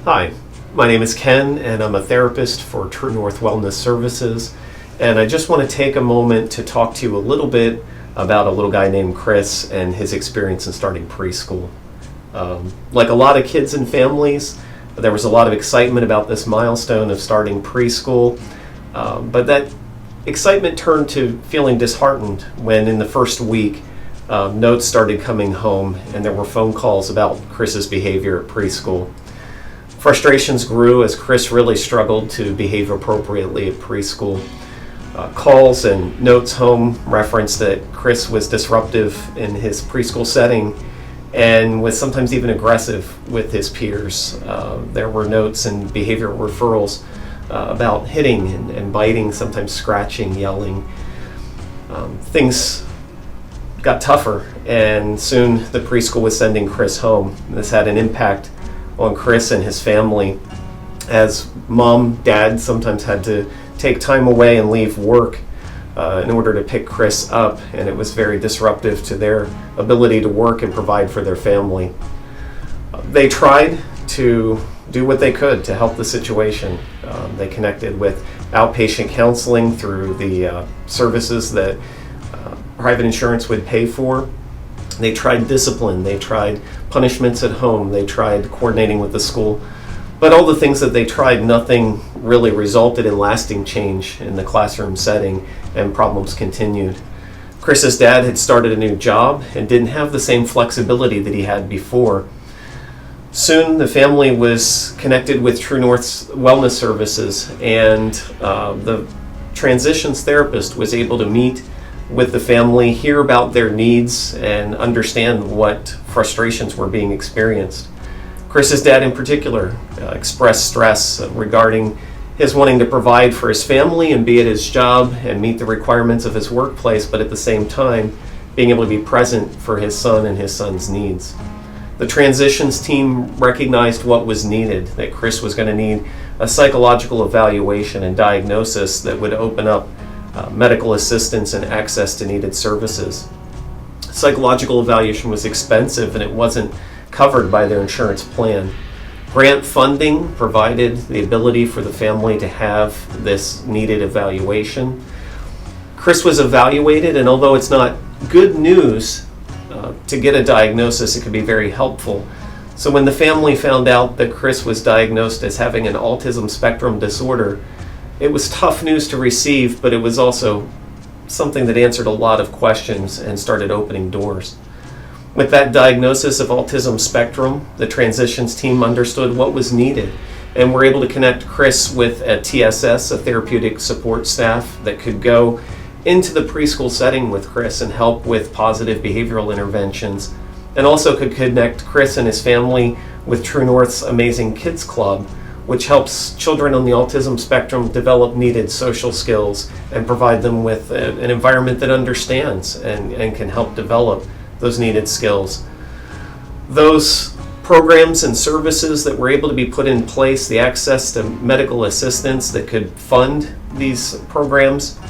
Hi, my name is Ken and I'm a therapist for TrueNorth Wellness Services, and I just want to take a moment to talk to you a little bit about a little guy named Chris and his experience in starting preschool. Like a lot of kids and families, there was a lot of excitement about this milestone of starting preschool, but that excitement turned to feeling disheartened when in the first week notes started coming home and there were phone calls about Chris's behavior at preschool. Frustrations grew as Chris really struggled to behave appropriately at preschool. Calls and notes home referenced that Chris was disruptive in his preschool setting and was sometimes even aggressive with his peers. There were notes and behavioral referrals about hitting and biting, sometimes scratching, yelling. Things got tougher, and soon the preschool was sending Chris home. This had an impact on Chris and his family, as mom, dad sometimes had to take time away and leave work in order to pick Chris up, and it was very disruptive to their ability to work and provide for their family. They tried to do what they could to help the situation. They connected with outpatient counseling through the services that private insurance would pay for. They tried discipline, they tried punishments at home, they tried coordinating with the school. But all the things that they tried, nothing really resulted in lasting change in the classroom setting, and problems continued. Chris's dad had started a new job and didn't have the same flexibility that he had before. Soon the family was connected with TrueNorth's wellness services, and the transitions therapist was able to meet with the family, hear about their needs, and understand what frustrations were being experienced. Chris's dad in particular expressed stress regarding his wanting to provide for his family and be at his job and meet the requirements of his workplace, but at the same time being able to be present for his son and his son's needs. The transitions team recognized what was needed, that Chris was going to need a psychological evaluation and diagnosis that would open up medical assistance and access to needed services. Psychological evaluation was expensive and it wasn't covered by their insurance plan. Grant funding provided the ability for the family to have this needed evaluation. Chris was evaluated, and although it's not good news to get a diagnosis, it could be very helpful. So when the family found out that Chris was diagnosed as having an autism spectrum disorder, it was tough news to receive, but it was also something that answered a lot of questions and started opening doors. With that diagnosis of autism spectrum, the transitions team understood what was needed and were able to connect Chris with a TSS, a therapeutic support staff, that could go into the preschool setting with Chris and help with positive behavioral interventions, and also could connect Chris and his family with TrueNorth's Amazing Kids Club, which helps children on the autism spectrum develop needed social skills and provide them with an environment that understands and can help develop those needed skills. Those programs and services that were able to be put in place, the access to medical assistance that could fund these programs,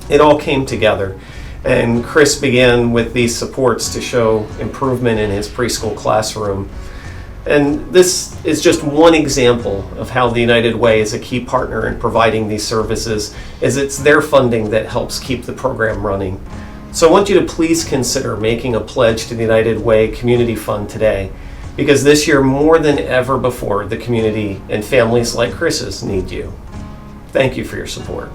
it all came together. And Chris began with these supports to show improvement in his preschool classroom. And this is just one example of how the United Way is a key partner in providing these services, as it's their funding that helps keep the program running. So I want you to please consider making a pledge to the United Way Community Fund today, because this year more than ever before, the community and families like Chris's need you. Thank you for your support.